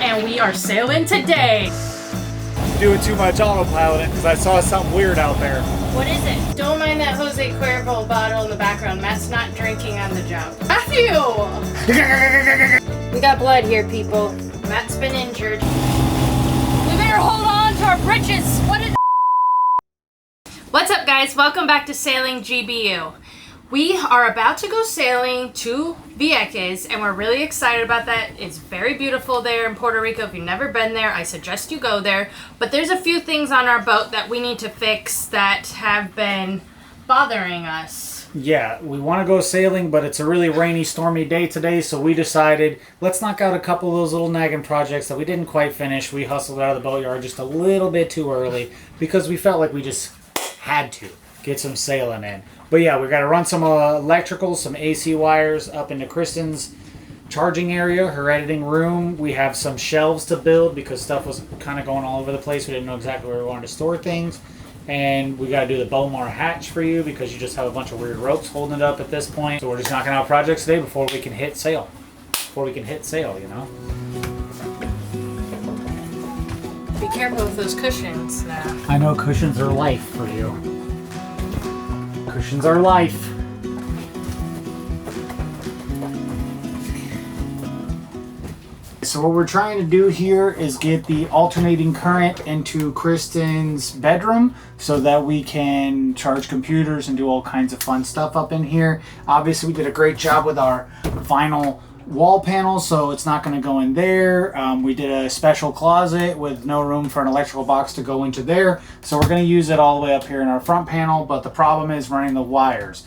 and we are sailing today. Doing too much autopilot because I saw something weird out there. What is it? Don't mind that Jose Cuervo bottle in the background. Matt's not drinking on the job. Matthew! We got blood here, people. Matt's been injured. We better hold on to our britches. What's up, guys? Welcome back to Sailing GBU. We are about to go sailing to Vieques, and we're really excited about that. It's very beautiful there in Puerto Rico. If you've never been there, I suggest you go there. But there's a few things on our boat that we need to fix that have been bothering us. Yeah, we want to go sailing, but it's a really rainy, stormy day today, so we decided let's knock out a couple of those little nagging projects that we didn't quite finish. We hustled out of the boatyard just a little bit too early because we felt like we just had to get some sailing in. But yeah, we got to run some electrical, some AC wires up into Kristen's charging area, her editing room. We have some shelves to build because stuff was kind of going all over the place. We didn't know exactly where we wanted to store things. And we got to do the Bowmar hatch for you because you just have a bunch of weird ropes holding it up at this point. So we're just knocking out projects today before we can hit sail. You know? Be careful with those cushions now. I know cushions are life for you. Cushions are life. So what we're trying to do here is get the alternating current into Kristen's bedroom so that we can charge computers and do all kinds of fun stuff up in here. Obviously we did a great job with our vinyl wall panel, so it's not going to go in there. We did a special closet with no room for an electrical box to go into there, so we're going to use it all the way up here in our front panel, but the problem is running the wires.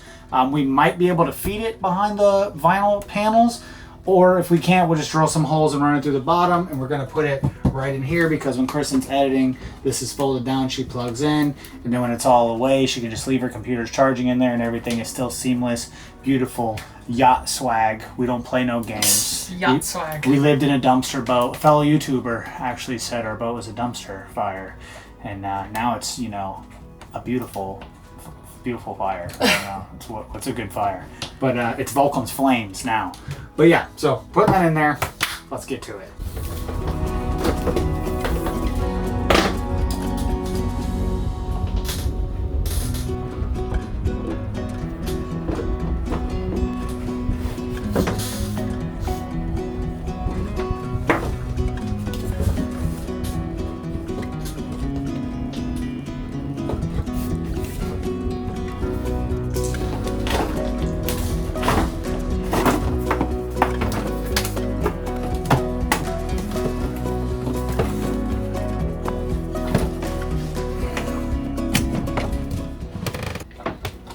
We might be able to feed it behind the vinyl panels, or if we can't, we'll just drill some holes and run it through the bottom, and we're going to put it right in here because when Kristen's editing, this is folded down, she plugs in, and then when it's all away, she can just leave her computer's charging in there and everything is still seamless, beautiful yacht swag. We don't play no games. Yacht swag. We lived in a dumpster boat. A fellow YouTuber actually said our boat was a dumpster fire, and now it's, you know, a beautiful fire. I don't know. What's a good fire? But it's Vulcan's flames now. But yeah, so put that in there. Let's get to it.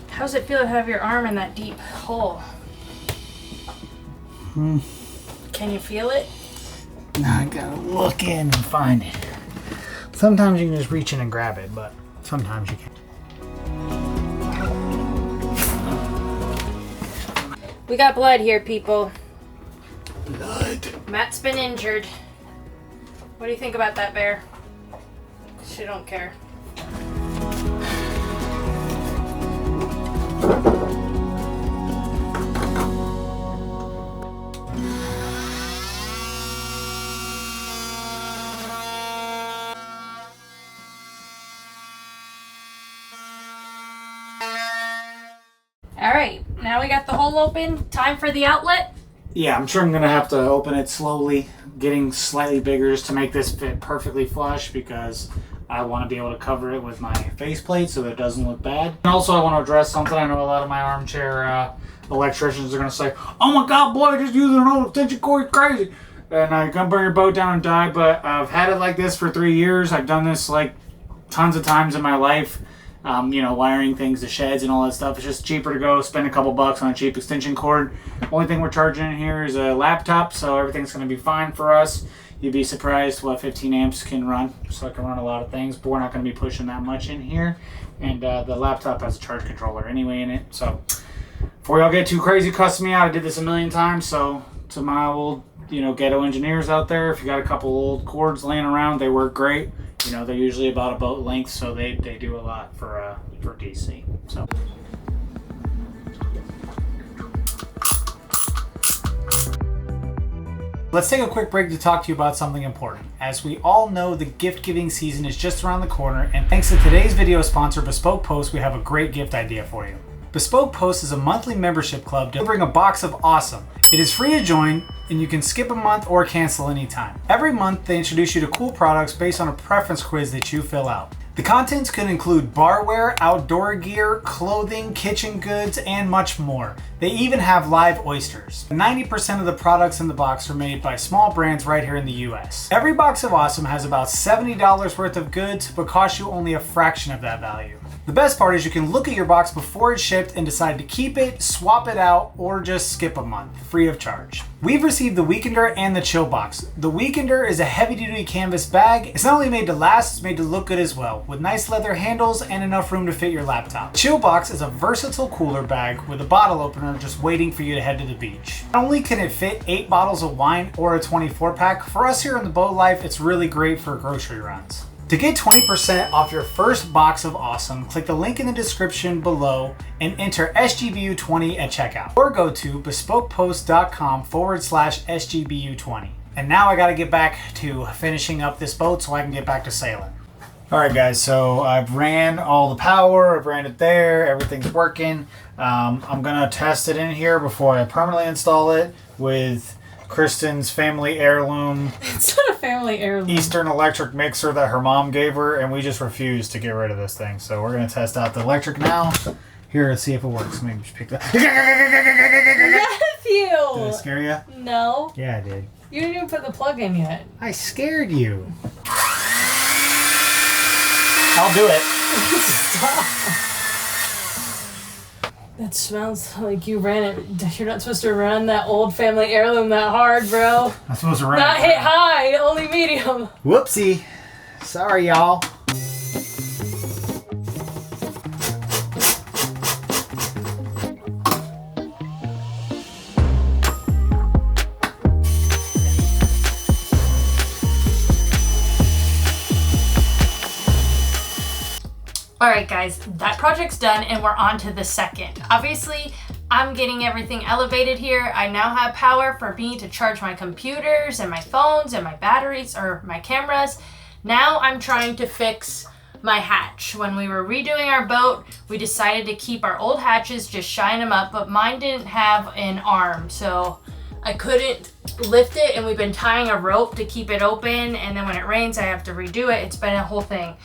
How's it feel to have your arm in that deep hole? Can you feel it? Now I gotta look in and find it. Sometimes you can just reach in and grab it, but sometimes you can't. We got blood here, people. Blood. Matt's been injured. What do you think about that, Bear? She don't care. Alright, now we got the hole open. Time for the outlet. Yeah, I'm sure I'm gonna have to open it slowly, getting slightly bigger just to make this fit perfectly flush because I want to be able to cover it with my faceplate so that it doesn't look bad. And also I want to address something. I know a lot of my armchair electricians are going to say, oh my god, boy, just using an old extension cord, crazy. And I can burn your boat down and die, but I've had it like this for 3 years. I've done this like tons of times in my life. You know, wiring things to sheds and all that stuff. It's just cheaper to go spend a couple bucks on a cheap extension cord. Only thing we're charging in here is a laptop, so everything's going to be fine for us. You'd be surprised what 15 amps can run, so I can run a lot of things, but we're not going to be pushing that much in here. And the laptop has a charge controller anyway in it, so before y'all get too crazy cussing me out, I did this a million times, so to my old, you know, ghetto engineers out there, if you got a couple old cords laying around, they work great. You know, they're usually about a boat length, so they do a lot for DC. So. Let's take a quick break to talk to you about something important. As we all know, the gift giving season is just around the corner, and thanks to today's video sponsor, Bespoke Post, we have a great gift idea for you. Bespoke Post is a monthly membership club delivering a box of awesome. It is free to join, and you can skip a month or cancel anytime. Every month, they introduce you to cool products based on a preference quiz that you fill out. The contents could include barware, outdoor gear, clothing, kitchen goods, and much more. They even have live oysters. 90% of the products in the box are made by small brands right here in the US. Every box of awesome has about $70 worth of goods, but costs you only a fraction of that value. The best part is you can look at your box before it's shipped and decide to keep it, swap it out, or just skip a month, free of charge. We've received the Weekender and the Chill Box. The Weekender is a heavy-duty canvas bag. It's not only made to last, it's made to look good as well, with nice leather handles and enough room to fit your laptop. Chill Box is a versatile cooler bag with a bottle opener just waiting for you to head to the beach. Not only can it fit 8 bottles of wine or a 24-pack, for us here in the boat life, it's really great for grocery runs. To get 20% off your first box of awesome, click the link in the description below and enter SGBU20 at checkout. Or go to bespokepost.com/SGBU20. And now I gotta get back to finishing up this boat so I can get back to sailing. Alright guys, so I've ran all the power, I've ran it there, everything's working. I'm gonna test it in here before I permanently install it with Kristen's family heirloom. It's not a family heirloom. Eastern electric mixer that her mom gave her, and we just refused to get rid of this thing. So we're gonna test out the electric now. Here, let's see if it works. Maybe just pick that. Matthew! Did it scare you? No. Yeah, I did. You didn't even put the plug in yet. I scared you. I'll do it. Stop. That smells like you ran it. You're not supposed to run that old family heirloom that hard, bro. I'm supposed to run Not it. hit high, only medium. Whoopsie. Sorry, y'all. Alright guys, that project's done and we're on to the second. Obviously, I'm getting everything elevated here. I now have power for me to charge my computers and my phones and my batteries or my cameras. Now I'm trying to fix my hatch. When we were redoing our boat, we decided to keep our old hatches, just shine them up, but mine didn't have an arm, so I couldn't lift it, and we've been tying a rope to keep it open, and then when it rains I have to redo it. It's been a whole thing.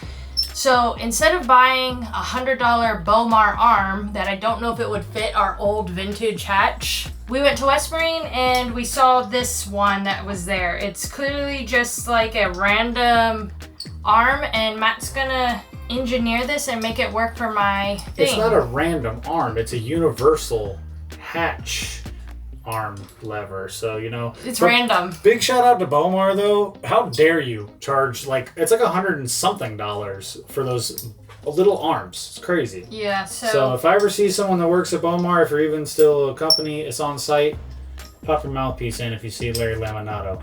So instead of buying a $100 Bomar arm that I don't know if it would fit our old vintage hatch, we went to West Marine and we saw this one that was there. It's clearly just like a random arm, and Matt's gonna engineer this and make it work for my thing. It's not a random arm, it's a universal hatch arm lever, so you know it's random. Big shout out to Bomar though. How dare you charge like it's like $100 and something for those little arms? It's crazy. Yeah, so if I ever see someone that works at Bomar, if you're even still a company, it's on site, pop your mouthpiece in if you see Larry Laminato.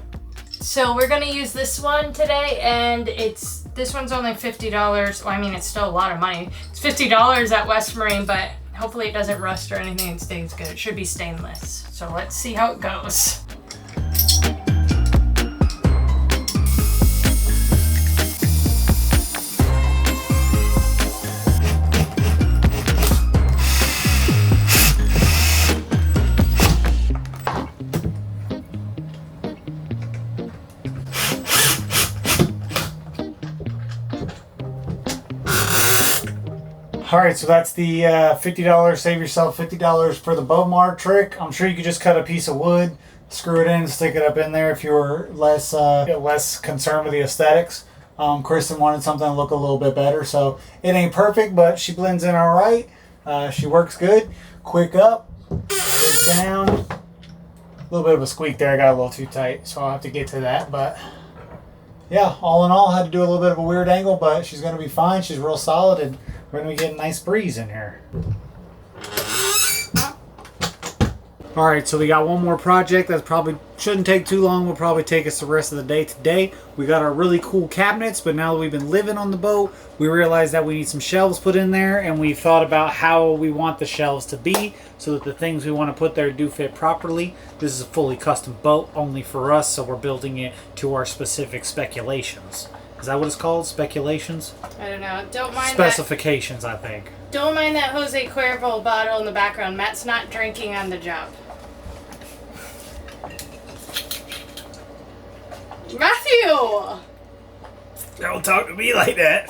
So we're gonna use this one today, and this one's only $50. Well, I mean, it's still a lot of money. It's $50 at West Marine, but hopefully it doesn't rust or anything and stays good. It should be stainless. So let's see how it goes. All right, so that's the $50, save yourself $50 for the Bomar trick. I'm sure you could just cut a piece of wood, screw it in, and stick it up in there if you were less concerned with the aesthetics. Kristen wanted something to look a little bit better, so it ain't perfect, but she blends in all right. She works good. Quick up, quick down. A little bit of a squeak there. I got a little too tight, so I'll have to get to that, but yeah, all in all, had to do a little bit of a weird angle, but she's going to be fine. She's real solid, and we're going to get a nice breeze in here. Alright, so we got one more project that probably shouldn't take too long. Will probably take us the rest of the day today. We got our really cool cabinets, but now that we've been living on the boat, we realized that we need some shelves put in there, and we thought about how we want the shelves to be so that the things we want to put there do fit properly. This is a fully custom boat only for us, so we're building it to our specific speculations. Is that what it's called? Speculations? I don't know. Don't mind Specifications, I think. Don't mind that Jose Cuervo bottle in the background. Matt's not drinking on the job. Matthew! Don't talk to me like that.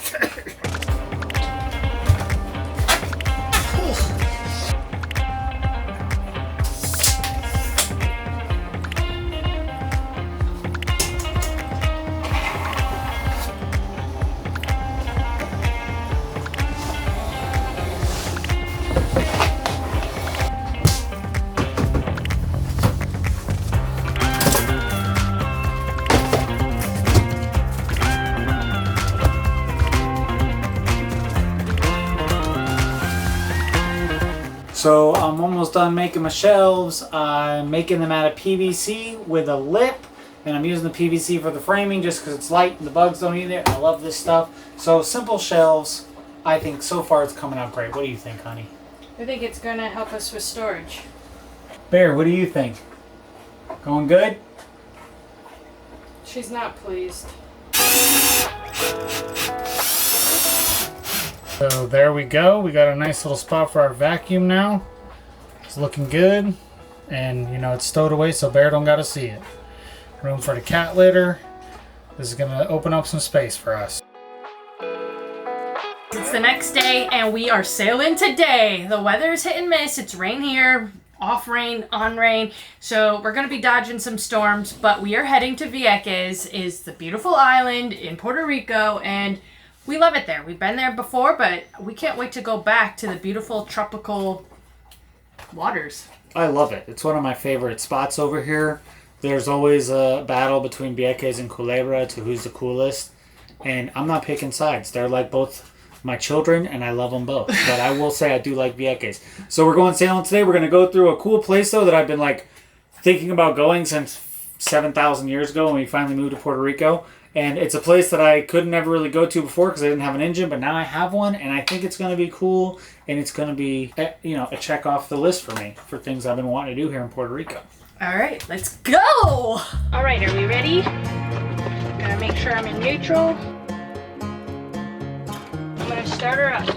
So I'm almost done making my shelves. I'm making them out of PVC with a lip, and I'm using the PVC for the framing just because it's light and the bugs don't eat it. I love this stuff. So simple shelves. I think so far it's coming out great. What do you think, honey? I think it's going to help us with storage. Bear, what do you think? Going good? She's not pleased. So there we go. We got a nice little spot for our vacuum now. It's looking good. And, you know, it's stowed away so Bear don't got to see it. Room for the cat litter. This is going to open up some space for us. It's the next day and we are sailing today. The weather is hit and miss. It's rain here, off rain, on rain. So we're going to be dodging some storms, but we are heading to Vieques, is the beautiful island in Puerto Rico, and we love it there. We've been there before, but we can't wait to go back to the beautiful tropical waters. I love it. It's one of my favorite spots over here. There's always a battle between Vieques and Culebra to who's the coolest. And I'm not picking sides. They're like both my children, and I love them both. But I will say I do like Vieques. So we're going sailing today. We're going to go through a cool place, though, that I've been like thinking about going since 7,000 years ago when we finally moved to Puerto Rico. And it's a place that I couldn't ever really go to before because I didn't have an engine, but now I have one, and I think it's going to be cool, and it's going to be, you know, a check off the list for me for things I've been wanting to do here in Puerto Rico. All right, let's go. All right, are we ready? Gotta make sure I'm in neutral. I'm gonna start her up.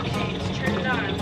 Okay, let's turn it on.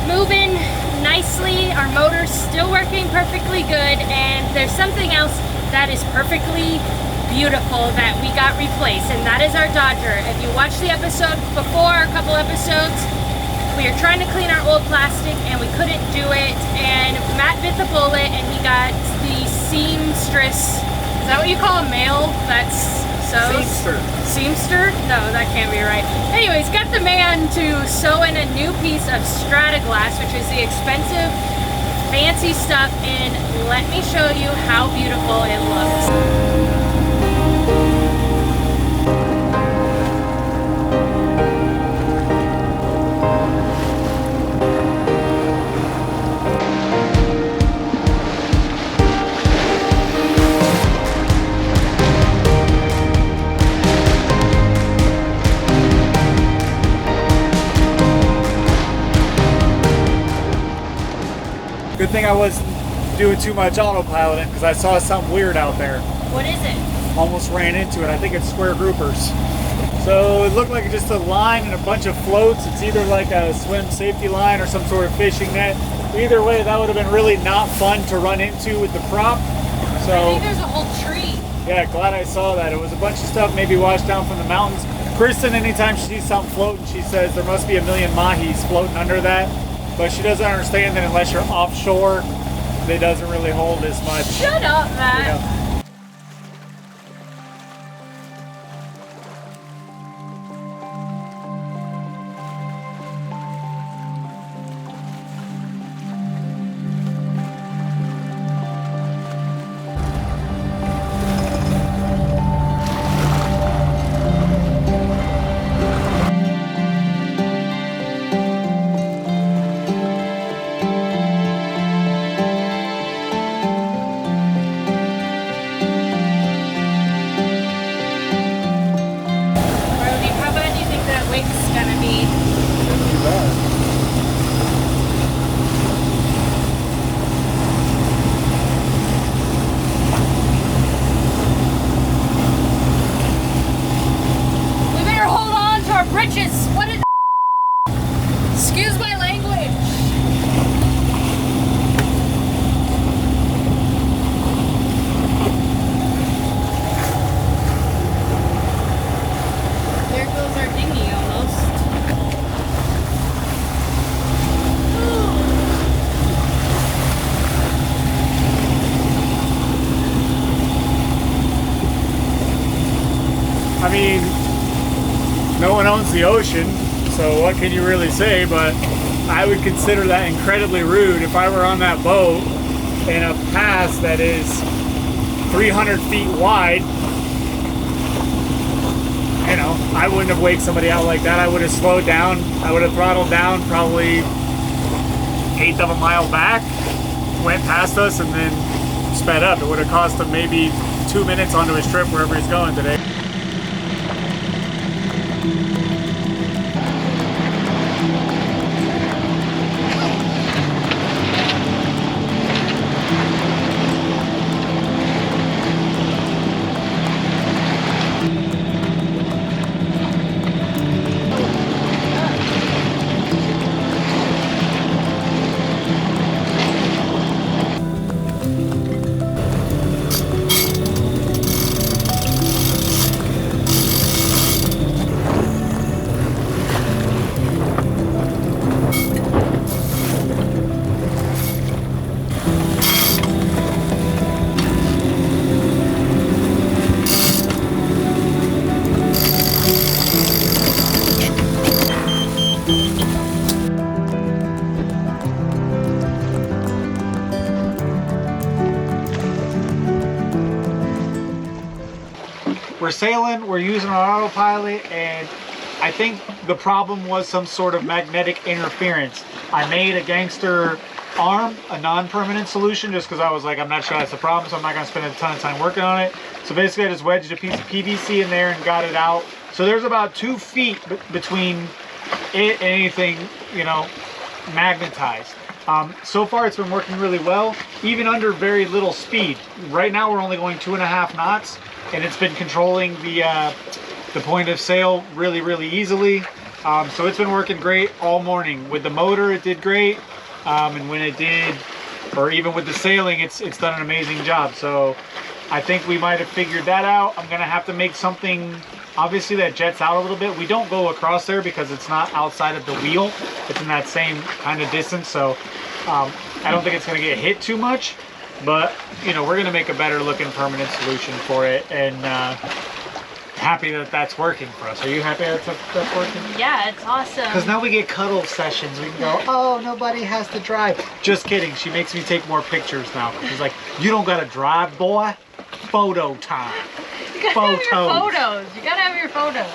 Moving nicely, our motor's still working perfectly good, and there's something else that is perfectly beautiful that we got replaced, and that is our Dodger. If you watched the episode before, a couple episodes, we were trying to clean our old plastic and we couldn't do it, and Matt bit the bullet and he got the seamstress, is that what you call a male? That's Seamster. Seamster? No, that can't be right. Anyways, got the man to sew in a new piece of strata glass, which is the expensive, fancy stuff, and let me show you how beautiful it looks. Good thing I wasn't doing too much autopiloting because I saw something weird out there. What is it? Almost ran into it. I think it's square groupers. So it looked like just a line and a bunch of floats. It's either like a swim safety line or some sort of fishing net. Either way, that would have been really not fun to run into with the prop. So I think there's a whole tree. yeah, glad I saw that. It was a bunch of stuff maybe washed down from the mountains. Kristen, anytime she sees something floating, she says there must be a million mahis floating under that. But she doesn't understand that unless you're offshore, it doesn't really hold as much. Shut up, Matt. You know. Excuse my language. There goes our dinghy almost. I mean, no one owns the ocean, so what can you really say? But I would consider that incredibly rude if I were on that boat in a pass that is 300 feet wide. You know, I wouldn't have waked somebody out like that. I would have slowed down. I would have throttled down probably 1/8 of a mile back, went past us, and then sped up. It would have cost him maybe 2 minutes onto his trip wherever he's going today. We're sailing, we're using our autopilot, and I think the problem was some sort of magnetic interference. I made a gangster arm, a non-permanent solution, just because I was like, I'm not sure that's the problem, so I'm not going to spend a ton of time working on it. So basically I just wedged a piece of PVC in there and got it out. So there's about 2 feet between it and anything, you know, magnetized. So far it's been working really well, even under very little speed. Right now we're only going 2.5 knots, and it's been controlling the point of sail really easily. So it's been working great all morning. With the motor it did great, and when it did, or even with the sailing, it's done an amazing job. So I think we might have figured that out. I'm gonna have to make something obviously that jets out a little bit. We don't go across there because it's not outside of the wheel, it's in that same kind of distance, so I don't think it's going to get hit too much, but you know, we're going to make a better looking permanent solution for it, and happy that that's working for us. Are you happy that that's working? Yeah, it's awesome. Because now we get cuddle sessions. We can go, oh, nobody has to drive. Just kidding. She makes me take more pictures now. She's like, you don't got to drive, boy. Photo time. You gotta have your photos. You gotta have your photos.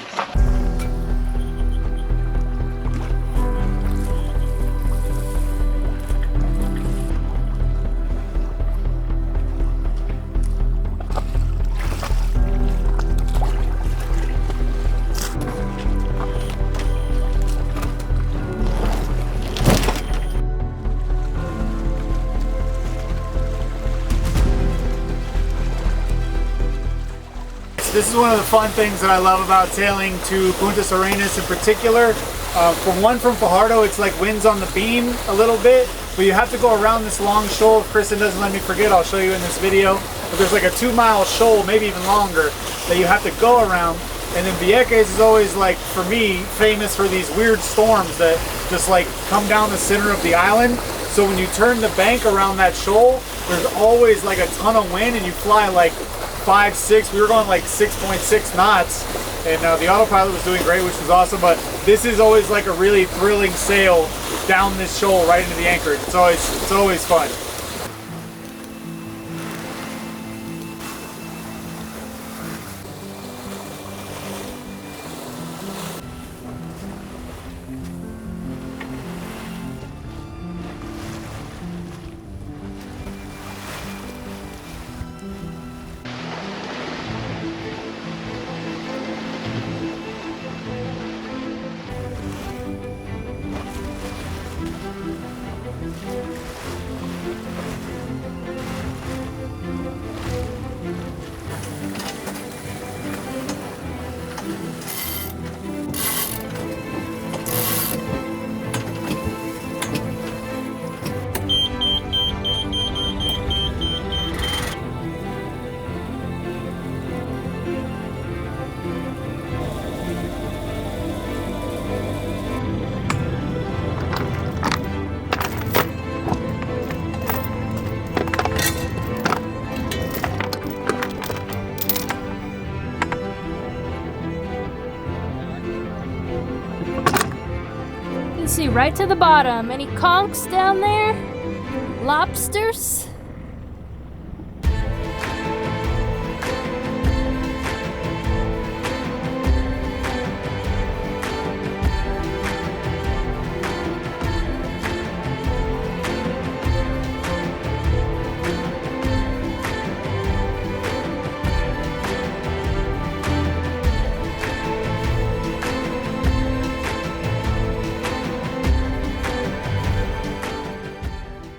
this is one of the fun things that I love about sailing to Punta Arenas in particular. From Fajardo, it's like winds on the beam a little bit, but you have to go around this long shoal. If Kristen doesn't let me forget, I'll show you in this video. But there's like a 2-mile shoal, maybe even longer, that you have to go around. And then Vieques is always, like, for me, famous for these weird storms that just like come down the center of the island. So when you turn the bank around that shoal, there's always like a ton of wind and you fly like 5, 6, we were going like 6.6 knots. And the Autopilot was doing great, which was awesome. But this is always like a really thrilling sail down this shoal right into the anchorage. It's always fun. See right to the bottom. Any conchs down there? Lobsters?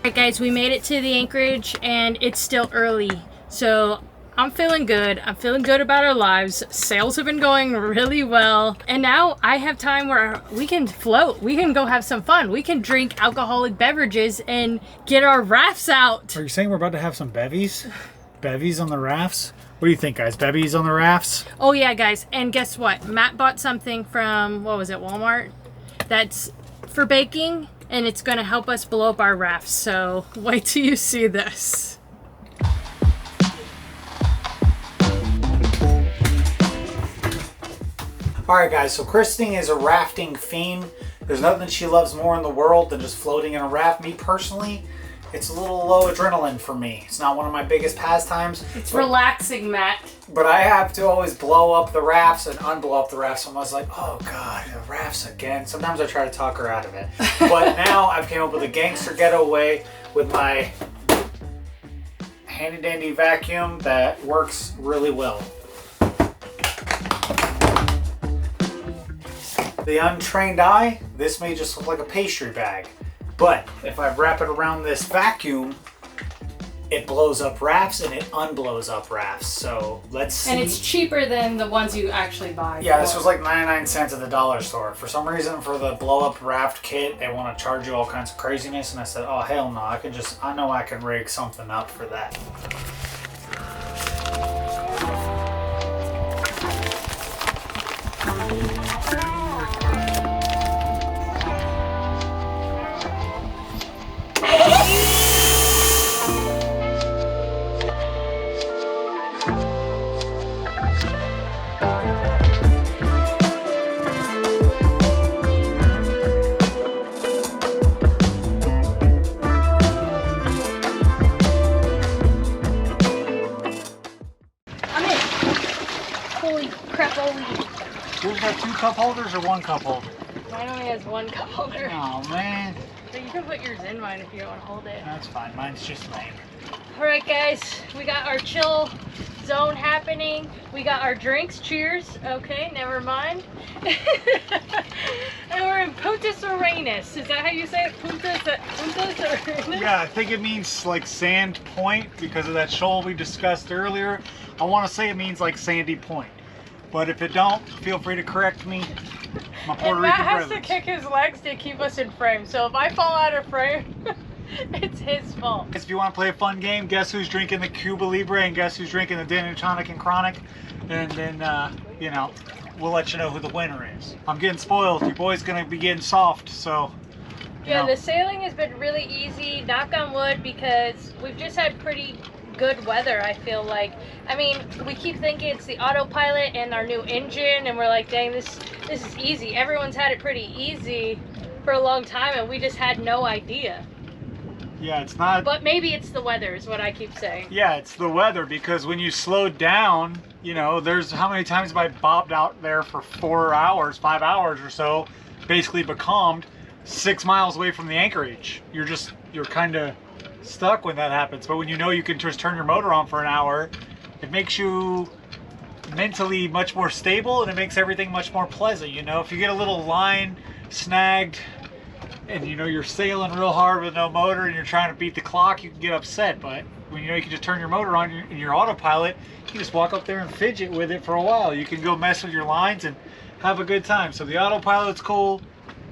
Alright guys, we made it to the anchorage and it's still early, so I'm feeling good. I'm feeling good about our lives. Sails have been going really well, and now I have time where we can float. We can go have some fun. We can drink alcoholic beverages and get our rafts out. Are you saying we're about to have some bevies? Bevies on the rafts? What do you think, guys? Bevies on the rafts? Oh yeah guys, and guess what? Matt bought something from, what was it, Walmart? That's for baking. And it's going to help us blow up our rafts, so wait till you see this. Alright guys, so Kristen is a rafting fiend. There's nothing she loves more in the world than just floating in a raft. Me personally, it's a little low adrenaline for me. It's not one of my biggest pastimes. It's relaxing, Matt. But I have to always blow up the rafts and unblow up the rafts. So I'm always like, oh God, the rafts again. Sometimes I try to talk her out of it. But now I've came up with a gangster getaway with my handy dandy vacuum that works really well. The untrained eye, this may just look like a pastry bag. But if I wrap it around this vacuum, it blows up rafts and it unblows up rafts. So let's see. And it's cheaper than the ones you actually buy. Yeah, this was like 99 cents at the dollar store. For some reason, for the blow up raft kit, they want to charge you all kinds of craziness. And I said, oh hell no, I know I can rig something up for that. Yours got 2 cup holders or 1 cup holder? Mine only has 1 cup holder. Oh man. So you can put yours in mine if you don't want to hold it. That's fine. Mine's just lame. Alright guys, we got our chill zone happening. We got our drinks. Cheers. Okay, never mind. And we're in Punta Arenas. Is that how you say it? Punta Arenas? Yeah, I think it means like Sand Point because of that shoal we discussed earlier. I want to say it means like sandy point. But if it don't, feel free to correct me. My Puerto and Rican Matt has brothers. to kick his legs to keep us in frame. So if I fall out of frame, it's his fault. If you want to play a fun game, guess who's drinking the Cuba Libre and guess who's drinking the Gin Tonic and Chronic, and then you know, we'll let you know who the winner is. I'm getting spoiled. Your boy's gonna be getting soft, so. Yeah, the sailing has been really easy, knock on wood, because we've just had pretty good weather, I feel like. I mean, we keep thinking it's the Autopilot and our new engine, and we're like, dang, this is easy. Everyone's had it pretty easy for a long time, and we just had no idea. Yeah, it's not. But maybe it's the weather, is what I keep saying. Yeah, it's the weather, because when you slow down, you know, there's how many times have I bobbed out there for 4 hours, 5 hours or so, basically becalmed 6 miles away from the anchorage. You're kind of stuck when that happens. But when you know you can just turn your motor on for an hour, it makes you mentally much more stable, and it makes everything much more pleasant. You know, if you get a little line snagged and you know you're sailing real hard with no motor and you're trying to beat the clock, you can get upset. But when you know you can just turn your motor on in your autopilot, you can just walk up there and fidget with it for a while. You can go mess with your lines and have a good time. So the autopilot's cool,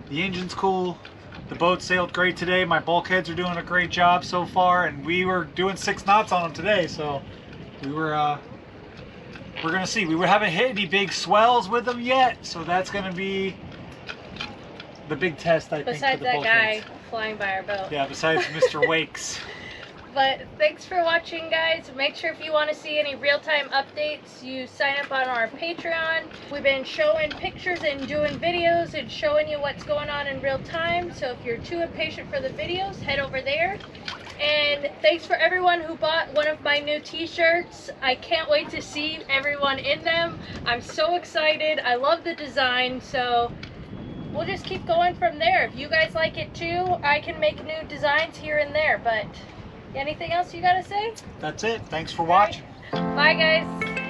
the engine's cool, the boat sailed great today. My bulkheads are doing a great job so far, and we were doing 6 knots on them today. So we're gonna see. We haven't hit any big swells with them yet, so that's gonna be the big test, I think, Besides for the that bulkheads. guy flying by our boat. Yeah, besides Mr. Wakes. But thanks for watching, guys. Make sure if you want to see any real-time updates, you sign up on our Patreon. We've been showing pictures and doing videos and showing you what's going on in real time. So if you're too impatient for the videos, head over there. And thanks for everyone who bought one of my new t-shirts. I can't wait to see everyone in them. I'm so excited. I love the design. So we'll just keep going from there. If you guys like it too, I can make new designs here and there. But anything else you gotta say? That's it. Thanks for watching. Bye, guys.